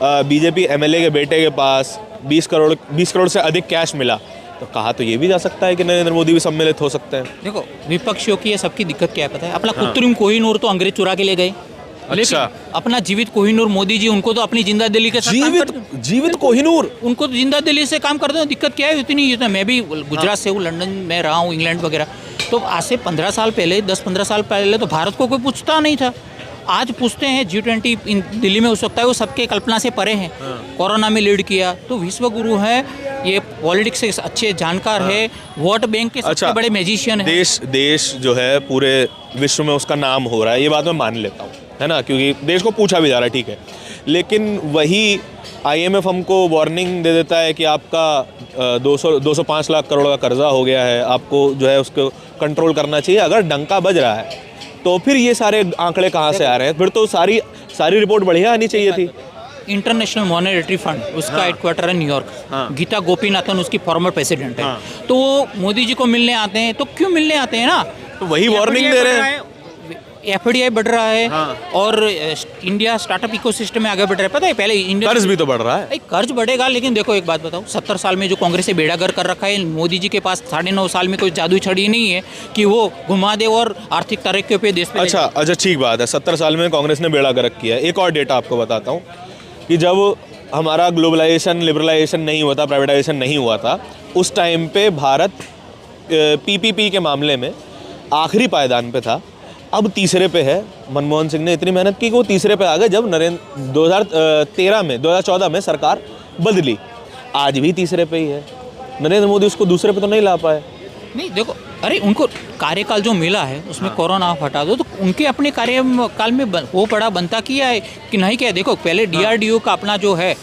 बीजेपी एमएलए के बेटे के पास 20 करोड़ से अधिक कैश मिला, तो कहा तो ये भी जा सकता है कि नरेंद्र मोदी भी सम्मिलित हो सकते हैं। देखो विपक्षियों की ये सबकी दिक्कत क्या है पता है, अपना कृत्रिम कोहिनूर तो अंग्रेज चुरा के ले गए। अच्छा, अपना जीवित कोहिनूर मोदी जी, उनको तो अपनी जिंदा दिल्ली के साथ जीवित कोहिनूर, उनको तो जिंदा दिल्ली से काम करते हैं। दिक्कत क्या है, इतनी मैं भी गुजरात से हूँ, लंदन में रहा हूँ, इंग्लैंड वगैरह। तो आज से 15 साल पहले, 10-15 साल पहले तो भारत को कोई पूछता नहीं था। आज पूछते हैं। G20 दिल्ली में हो सकता है, वो सबके कल्पना से परे हैं। कोरोना में लीड किया, तो विश्व गुरु है, ये पॉलिटिक्स से अच्छे जानकार है, वोट बैंक के सबसे बड़े मैजिशियन है। देश जो है पूरे विश्व में उसका नाम हो रहा है, ये बात मैं मान लेता हूँ, है ना, क्योंकि देश को पूछा भी जा रहा है, ठीक है। लेकिन वही IMF हमको वार्निंग दे देता है कि आपका 205 लाख करोड़ का कर्जा हो गया है, आपको जो है उसको कंट्रोल करना चाहिए। अगर डंका बज रहा है तो फिर ये सारे आंकड़े कहाँ से आ रहे हैं? फिर तो सारी रिपोर्ट बढ़िया आनी चाहिए थी। इंटरनेशनल मॉनेटरी फंड, उसका हेडक्वार्टर है न्यूयॉर्क। गीता गोपीनाथन उसकी फॉर्मर प्रेसिडेंट है। तो वो मोदी जी को मिलने आते हैं, तो क्यों मिलने आते हैं ना, तो वही वार्निंग दे रहे हैं। FDI बढ़ रहा है और इंडिया स्टार्टअप इकोसिस्टम में आगे बढ़ रहा है। पता है पहले इंडिया कर्ज भी तो बढ़ रहा है। कर्ज बढ़ेगा, लेकिन देखो एक बात बताओ, 70 साल में जो कांग्रेस से बेड़ागर कर रखा है, मोदी जी के पास 9.5 साल में कोई जादू छड़ी नहीं है कि वो घुमा दे और आर्थिक तरक्की पे देश पे। अच्छा ठीक बात है, 70 साल में कांग्रेस ने बेड़ा गर्क किया। एक और डेटा आपको बताता हूँ कि जब हमारा ग्लोबलाइजेशन, लिबरलाइजेशन नहीं हुआ था, प्राइवेटाइजेशन नहीं हुआ था, उस टाइम पे भारत PPP के मामले में आखिरी पायदान पे था, अब तीसरे पे है। मनमोहन सिंह ने इतनी मेहनत की कि वो तीसरे पे आ गए। जब 2014 में सरकार बदली, आज भी तीसरे पे ही है। नरेंद्र मोदी उसको दूसरे पे तो नहीं ला पाए। नहीं देखो, अरे उनको कार्यकाल जो मिला है उसमें कोरोना हटा दो, तो उनके अपने कार्यकाल में वो बड़ा बनता किया है कि नहीं क्या। देखो पहले DRDO का अपना जो है,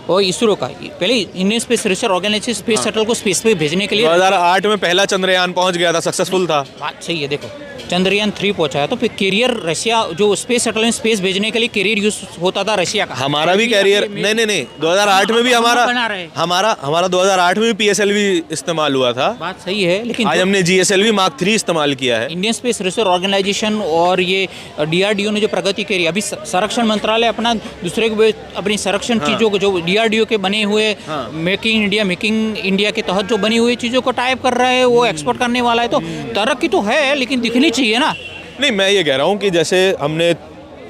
वो इसरो का पहले Indian space research organisation space shuttle को स्पेस पे भेजने के लिए 2008 में पहला चंद्रयान पहुंच गया था, सक्सेसफुल था। बात सही है। देखो चंद्रयान 3 पहुंचाया, तो फिर कैरियर रशिया जो स्पेस शटल में स्पेस भेजने के लिए कैरियर यूज होता था रशिया का। हमारा भी कैरियर नहीं 2008 में भी हमारा 2008 में भी PSLV इस्तेमाल हुआ था। बात सही है, लेकिन आज हमने GSLV Mark 3 इस्तेमाल किया है। इंडियन स्पेस रिसर्च ऑर्गेनाइजेशन और ये DRDO ने जो प्रगति करी, अभी संरक्षण मंत्रालय अपना दूसरे को अपनी संरक्षण चीज़ों को जो DRDO के बने हुए मेक इन इंडिया के तहत जो बनी हुई चीज़ों को टाइप कर रहा है, वो एक्सपोर्ट करने वाला है। तो तरक्की तो है, लेकिन दिखनी चाहिए ना। नहीं, मैं ये कह रहा हूँ कि जैसे हमने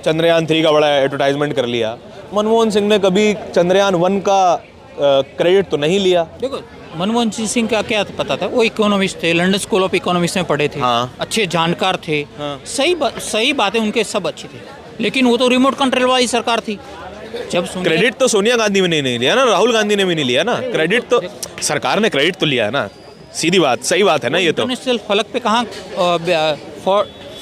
चंद्रयान 3 का बड़ा एडवर्टाइजमेंट कर लिया, मनमोहन सिंह ने कभी चंद्रयान 1 का क्रेडिट तो नहीं लिया। देखो, मनमोहन सिंह का क्या पता था, वो इकोनॉमिस्ट थे, लंदन स्कूल ऑफ इकोनॉमिक्स में पढ़े थे, अच्छे जानकार थे, सही बातें उनके सब अच्छी थी, लेकिन वो तो रिमोट कंट्रोल वाली सरकार थी। जब क्रेडिट तो सोनिया गांधी ने नहीं लिया ना, राहुल गांधी ने भी नहीं लिया ना, क्रेडिट तो सरकार ने क्रेडिट तो लिया है ना, सीधी बात, सही बात है ना। ये तो इंटरनेशनल फलक पे कहाँ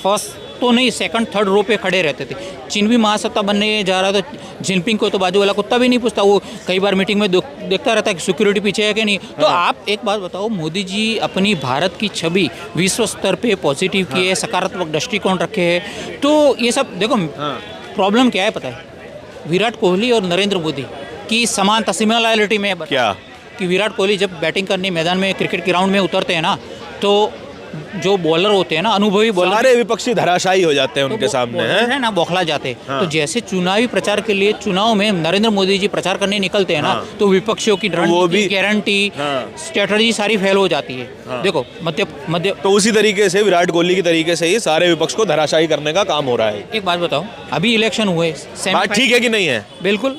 फर्स्ट तो नहीं, सेकंड थर्ड रो पे खड़े रहते थे। चीन भी महासत्ता बनने जा रहा था, जिनपिंग को तो बाजू वाला कुत्ता भी नहीं पूछता, वो कई बार मीटिंग में देखता रहता है कि सिक्योरिटी पीछे है कि नहीं। तो आप एक बात बताओ, मोदी जी अपनी भारत की छवि विश्व स्तर पे पॉजिटिव की है, सकारात्मक दृष्टिकोण रखे है। तो ये सब देखो, प्रॉब्लम क्या है पता है, विराट कोहली और नरेंद्र मोदी की समानता, सिमिलरिटी में क्या कि विराट कोहली जब बैटिंग करने मैदान में क्रिकेट ग्राउंड में उतरते हैं ना, तो जो बॉलर होते हैं ना, अनुभवी बॉलर, सारे विपक्षी धराशायी हो जाते हैं उनके सामने, है ना, बौखला जाते हैं। तो जैसे चुनावी प्रचार के लिए चुनाव में नरेंद्र मोदी जी प्रचार करने निकलते हैं ना, तो विपक्षियों की गारंटी स्ट्रेटजी सारी फेल हो जाती है। देखो मध्य तो उसी तरीके से विराट कोहली की तरीके से ही सारे विपक्ष को धराशायी करने का काम हो रहा है। एक बात बताओ, अभी इलेक्शन हुए, ठीक है कि नहीं है? बिल्कुल।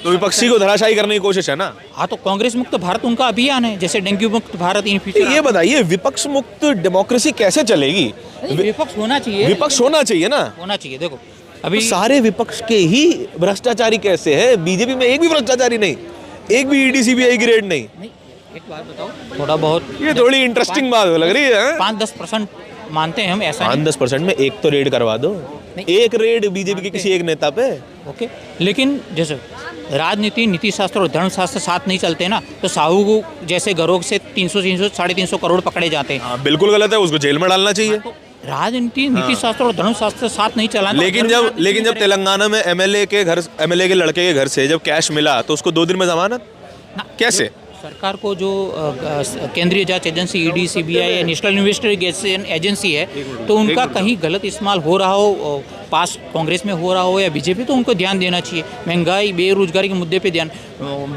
तो विपक्षी को धराशायी करने की कोशिश है ना। हाँ, तो कांग्रेस मुक्त भारत उनका अभियान है, जैसे डेंगू मुक्त भारत इन फ्यूचर। ये बताइए, विपक्ष मुक्त डेमोक्रेसी कैसे चलेगी? विपक्ष होना चाहिए, विपक्ष होना चाहिए ना, होना चाहिए। देखो अभी तो सारे विपक्ष के ही भ्रष्टाचारी कैसे है? बीजेपी में एक भी भ्रष्टाचारी नहीं, एक भी ED CBI की रेड नहीं। एक बात बताओ, थोड़ा बहुत ये थोड़ी इंटरेस्टिंग बात लग रही है। 5-10% मानते हैं हम, ऐसा 5-10% में एक तो रेड करवा दो, एक रेड बीजेपी के किसी एक नेता पे। ओके, लेकिन जैसे राजनीति, नीति शास्त्र और धर्मशास्त्र साथ नहीं चलते ना, तो साहू को जैसे घरों से 300-350 करोड़ पकड़े जाते हैं। बिल्कुल गलत है, उसको जेल में डालना चाहिए। राजनीति, नीति शास्त्र और धर्मशास्त्र साथ नहीं चलाना। लेकिन जब तेलंगाना में MLA के लड़के के घर से जब कैश मिला, तो उसको 2 दिन में जमानत कैसे? सरकार को जो केंद्रीय जांच एजेंसी ED CBI या नेशनल इन्वेस्टिगेशन एजेंसी है, तो उनका कहीं गलत इस्तेमाल हो रहा हो, पास कांग्रेस में हो रहा हो या बीजेपी, तो उनको ध्यान देना चाहिए। महंगाई, बेरोजगारी के मुद्दे पे ध्यान,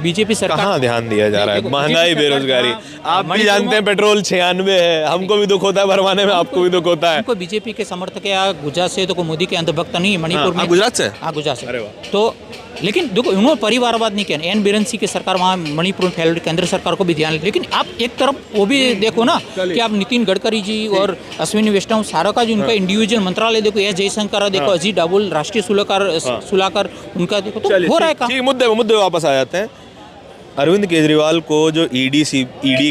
बीजेपी सरकार कहाँ ध्यान दिया जा रहा है? महंगाई, बेरोजगारी, आप भी जानते हैं पेट्रोल 96 है, हमको भी दुख होता है भरवाने में, आपको भी दुख होता है। उनको बीजेपी के समर्थक या गुजरात से, तो कोई मोदी के अंधभक्त नहीं है। मणिपुर में गुजरात से, हाँ गुजरात से। तो लेकिन देखो, उन्होंने परिवारवाद नहीं किया। N बीरेन सिंह की सरकार वहाँ मणिपुर में फैल, केंद्र सरकार को भी ध्यान, लेकिन आप एक तरफ वो भी देखो ना कि आप नितिन गडकरी जी और अश्विनी वैष्णव सारा का जो उनका इंडिविजुअल मंत्रालय देखो, S जयशंकर देखो, अजीत डाबुल राष्ट्रीय सुलाकर उनका देखो, तो हो रहा है काम। मुद्दे वापस आ जाते हैं। अरविंद केजरीवाल को जो ED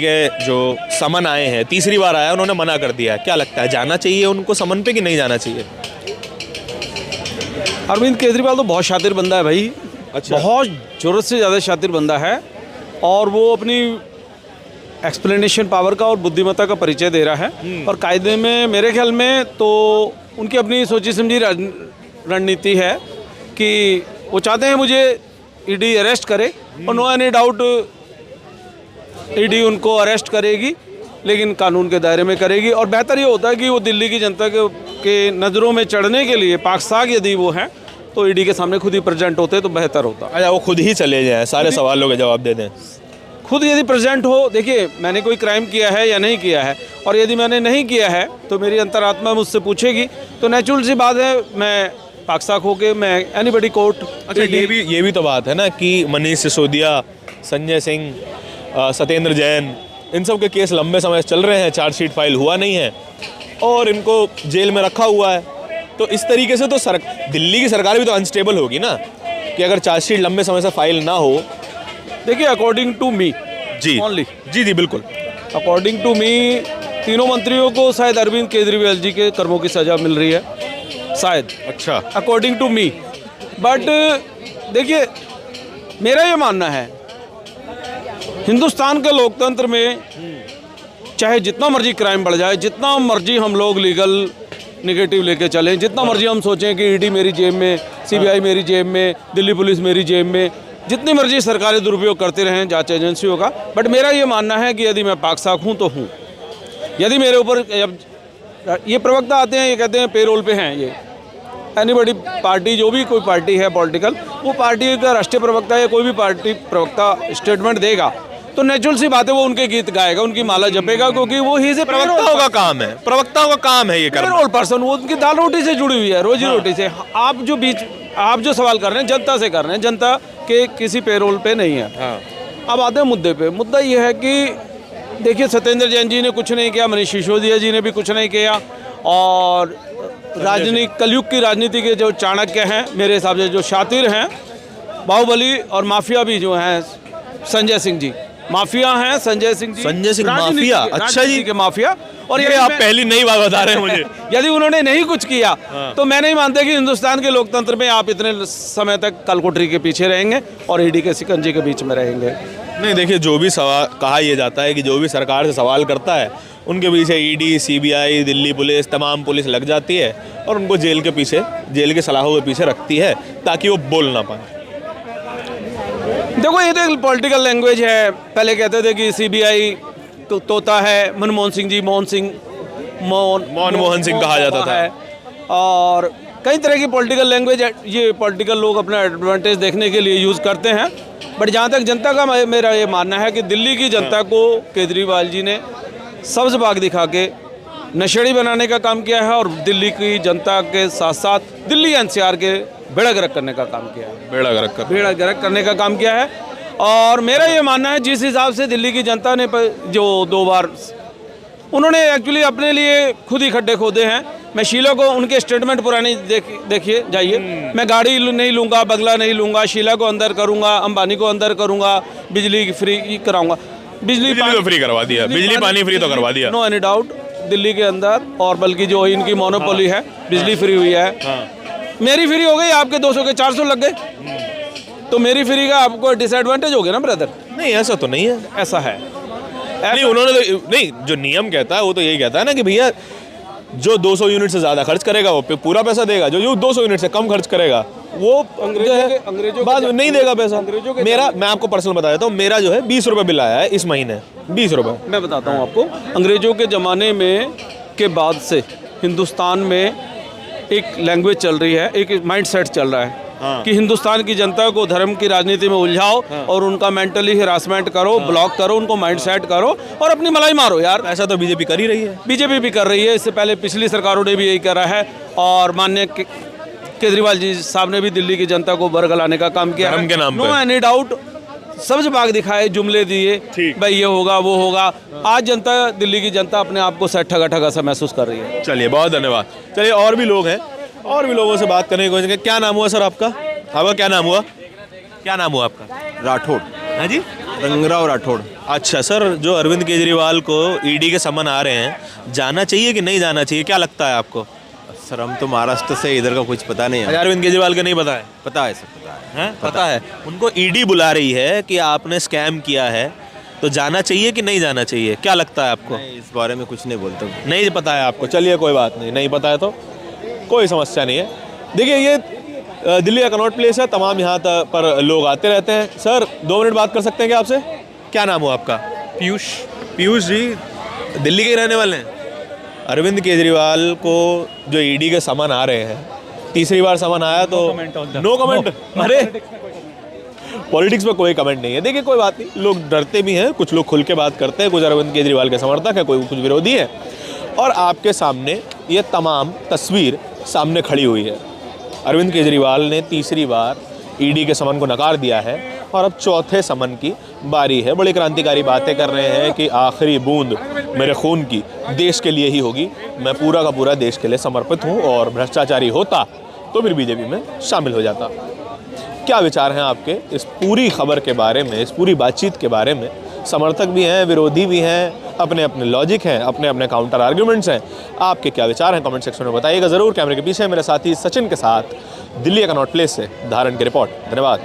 के जो समन आए हैं, तीसरी बार आया, उन्होंने मना कर दिया। क्या लगता है, जाना चाहिए उनको समन पे कि नहीं जाना चाहिए? अरविंद केजरीवाल तो बहुत शातिर बंदा है भाई। अच्छा। बहुत ज़रूरत से ज़्यादा शातिर बंदा है, और वो अपनी एक्सप्लेनेशन पावर का और बुद्धिमत्ता का परिचय दे रहा है। और कायदे में मेरे ख्याल में तो उनकी अपनी सोची समझी रणनीति है कि वो चाहते हैं मुझे ED अरेस्ट करे, और नो एनी डाउट ED उनको अरेस्ट करेगी, लेकिन कानून के दायरे में करेगी। और बेहतर ये होता है कि वो दिल्ली की जनता के नज़रों में चढ़ने के लिए पाक-साग यदि वो हैं, तो ED के सामने खुद ही प्रेजेंट होते तो बेहतर होता। अच्छा, वो खुद ही चले जाएं, सारे सवालों के जवाब दे दें, खुद यदि प्रेजेंट हो। देखिए, मैंने कोई क्राइम किया है या नहीं किया है, और यदि मैंने नहीं किया है तो मेरी अंतरात्मा मुझसे पूछेगी, तो नेचुरल सी बात है, मैं पाक-साग होके मैं एनीबडी कोर्ट। अच्छा, ये भी तो बात है ना कि मनीष सिसोदिया, संजय सिंह, सत्येंद्र जैन, इन सब के केस लंबे समय से चल रहे हैं, चार्जशीट फाइल हुआ नहीं है और इनको जेल में रखा हुआ है। तो इस तरीके से तो दिल्ली की सरकार भी तो अनस्टेबल होगी ना, कि अगर चार्जशीट लंबे समय से फाइल ना हो। देखिए, अकॉर्डिंग टू मी जी ओनली, जी बिल्कुल, अकॉर्डिंग टू मी तीनों मंत्रियों को शायद अरविंद केजरीवाल जी के कर्मों की सज़ा मिल रही है, शायद। अच्छा, अकॉर्डिंग टू मी। बट देखिए, मेरा ये मानना है, हिंदुस्तान के लोकतंत्र में चाहे जितना मर्जी क्राइम बढ़ जाए, जितना मर्जी हम लोग लीगल निगेटिव लेके चलें। जितना मर्जी हम सोचें कि ईडी मेरी जेब में, सीबीआई मेरी जेब में, दिल्ली पुलिस मेरी जेब में, जितनी मर्जी सरकारें दुरुपयोग करते रहें जांच एजेंसियों का, बट मेरा ये मानना है कि यदि मैं पाक साफ हूँ तो हूँ। यदि मेरे ऊपर ये प्रवक्ता आते हैं, ये कहते हैं पेरोल पे हैं, ये एनीबडी पार्टी, जो भी कोई पार्टी है पॉलिटिकल, वो पार्टी का राष्ट्रीय प्रवक्ता या कोई भी पार्टी प्रवक्ता स्टेटमेंट देगा तो नेचुरल सी बात है वो उनके गीत गाएगा, उनकी माला जपेगा, क्योंकि वो ही से प्रवक्ताओं का काम है, प्रवक्ताओं का काम है ये करना। पेरोल पर्सन, वो उनकी दाल रोटी से जुड़ी हुई है, रोजी रोटी से। आप जो सवाल कर रहे हैं जनता से कर रहे हैं, जनता के किसी पेरोल पे नहीं है। अब आते हैं मुद्दे पे। मुद्दा ये है कि देखिए, सत्येंद्र जैन जी ने कुछ नहीं किया, मनीष सिसोदिया जी ने भी कुछ नहीं किया, और राजनीति, कलयुग की राजनीति के जो चाणक्य हैं, मेरे हिसाब से जो शातिर हैं, बाहुबली, और माफिया भी जो हैं संजय सिंह जी, माफिया हैं संजय सिंह जी। संजय सिंह माफिया, अच्छा जी के माफिया। और ये आप पहली नई बात बता रहे हैं मुझे। यदि उन्होंने नहीं कुछ किया तो मैं नहीं मानता कि हिंदुस्तान के लोकतंत्र में आप इतने समय तक कलकोटरी के पीछे रहेंगे और ईडी के शिकंजे के बीच में रहेंगे। नहीं, देखिए, जो भी सवाल कहा यह जाता है कि जो भी सरकार से सवाल करता है उनके पीछे ईडी, सीबीआई, दिल्ली पुलिस, तमाम पुलिस लग जाती है और उनको जेल के पीछे, जेल के सलाखों के पीछे रखती है ताकि वो बोल ना पाए। देखो, ये तो एक पॉलिटिकल लैंग्वेज है। पहले कहते थे कि सीबीआई तो तोता है, मनमोहन सिंह जी, मोहन सिंह कहा जाता था, और कई तरह की पॉलिटिकल लैंग्वेज ये पॉलिटिकल लोग अपना एडवांटेज देखने के लिए यूज़ करते हैं। बट जहाँ तक जनता का मेरा ये मानना है कि दिल्ली की जनता को केजरीवाल जी ने सब्ज़ बाग दिखा के नशेड़ी बनाने का काम किया है, और दिल्ली की जनता के साथ साथ दिल्ली एनसीआर के बेड़ा गर्क करने का काम किया है, बेड़ा गर्क करने का काम किया है। और मेरा ये मानना है, जिस हिसाब से दिल्ली की जनता ने जो 2 बार उन्होंने एक्चुअली अपने लिए खुद ही खड्डे खोदे हैं। मैं शीला को, उनके स्टेटमेंट पुरानी देखिए जाइए, मैं गाड़ी नहीं लूँगा, बंगला नहीं लूँगा, शीला को अंदर करूँगा, अंबानी को अंदर करूँगा, बिजली फ्री कराऊँगा। बिजली तो फ्री करवा दिया, बिजली पानी फ्री तो करवा दिया, नो एनी डाउट, दिल्ली के अंदर, और बल्कि जो इनकी मोनोपोली है, बिजली फ्री हुई है। मेरी फ्री हो गई, आपके 200 के 400 लग गए, तो मेरी फ्री का आपको डिसएडवांटेज हो गया ना ब्रदर? नहीं, ऐसा तो नहीं है। ऐसा है नहीं, उन्होंने तो नहीं, जो नियम कहता है वो तो यही कहता है ना कि भैया जो 200 यूनिट से ज़्यादा खर्च करेगा वो पूरा पैसा देगा, जो 200 यूनिट से कम खर्च करेगा वो अंग्रेजों बाद नहीं देगा पैसा। मैं आपको पर्सनल बता देता हूँ, मेरा जो है 20 रुपये बिल आया है इस महीने, 20 रुपये। मैं बताता हूँ आपको, अंग्रेजों के ज़माने में के बाद से हिंदुस्तान में एक लैंग्वेज चल रही है, एक माइंड सेट चल रहा है कि हिंदुस्तान की जनता को धर्म की राजनीति में उलझाओ और उनका मेंटली हरासमेंट करो, ब्लॉक करो, उनको माइंड सेट करो और अपनी मलाई मारो यार। ऐसा तो बीजेपी कर ही रही है, बीजेपी भी कर रही है, इससे पहले पिछली सरकारों ने भी यही करा है, और माननीय केजरीवाल जी साहब ने भी दिल्ली की जनता को बरगलाने का काम किया धर्म के नाम पे। नो एनी डाउट, सब्ज बाग दिखाए, जुमले दिए, भाई ये होगा वो होगा। आज जनता, दिल्ली की जनता अपने आप को सेट ठगा ठगा सा महसूस कर रही है। चलिए, बहुत धन्यवाद। चलिए, और भी लोग हैं, और भी लोगों से बात करने की कोशिश करें। क्या नाम हुआ सर आपका? आपका क्या नाम हुआ? क्या नाम हुआ आपका? राठौड़। हाँ जी, रंगराव राठौड़। अच्छा सर, जो अरविंद केजरीवाल को ईडी के समन आ रहे हैं, जाना चाहिए कि नहीं जाना चाहिए, क्या लगता है आपको? सर हम तो महाराष्ट्र से, इधर का कुछ पता नहीं है। अरविंद केजरीवाल का नहीं पता है? पता है सर, पता है। पता है। उनको ईडी बुला रही है कि आपने स्कैम किया है, तो जाना चाहिए कि नहीं जाना चाहिए, क्या लगता है आपको? इस बारे में कुछ नहीं बोलता हूँ। नहीं पता है आपको, चलिए कोई बात नहीं, नहीं पता है तो कोई समस्या नहीं है। देखिए, ये दिल्ली का कनॉट प्लेस है, तमाम यहाँ पर लोग आते रहते हैं। सर 2 मिनट बात कर सकते हैं क्या आपसे? क्या नाम हो आपका? पीयूष जी, दिल्ली के रहने वाले हैं। अरविंद केजरीवाल को जो ईडी के समन आ रहे हैं, तीसरी बार समन आया तो नो कमेंट। अरे पॉलिटिक्स में कोई कमेंट नहीं है। देखिए, कोई बात नहीं, लोग डरते भी हैं, कुछ लोग खुल के बात करते हैं, कुछ अरविंद केजरीवाल के समर्थक है, कोई कुछ विरोधी है, और आपके सामने ये तमाम तस्वीर सामने खड़ी हुई है। अरविंद केजरीवाल ने तीसरी बार ईडी के समन को नकार दिया है और अब चौथे समन की बारी है। बड़ी क्रांतिकारी बातें कर रहे हैं कि आखिरी बूंद मेरे खून की देश के लिए ही होगी, मैं पूरा का पूरा देश के लिए समर्पित हूँ, और भ्रष्टाचारी होता तो फिर बीजेपी में शामिल हो जाता। क्या विचार हैं आपके इस पूरी खबर के बारे में, इस पूरी बातचीत के बारे में? समर्थक भी हैं, विरोधी भी हैं, अपने अपने लॉजिक हैं, अपने अपने काउंटर आर्ग्यूमेंट्स हैं। आपके क्या विचार हैं कमेंट सेक्शन में बताइएगा ज़रूर। कैमरे के पीछे मेरे साथी सचिन के साथ दिल्ली का कनॉट प्लेस से धारण की रिपोर्ट। धन्यवाद।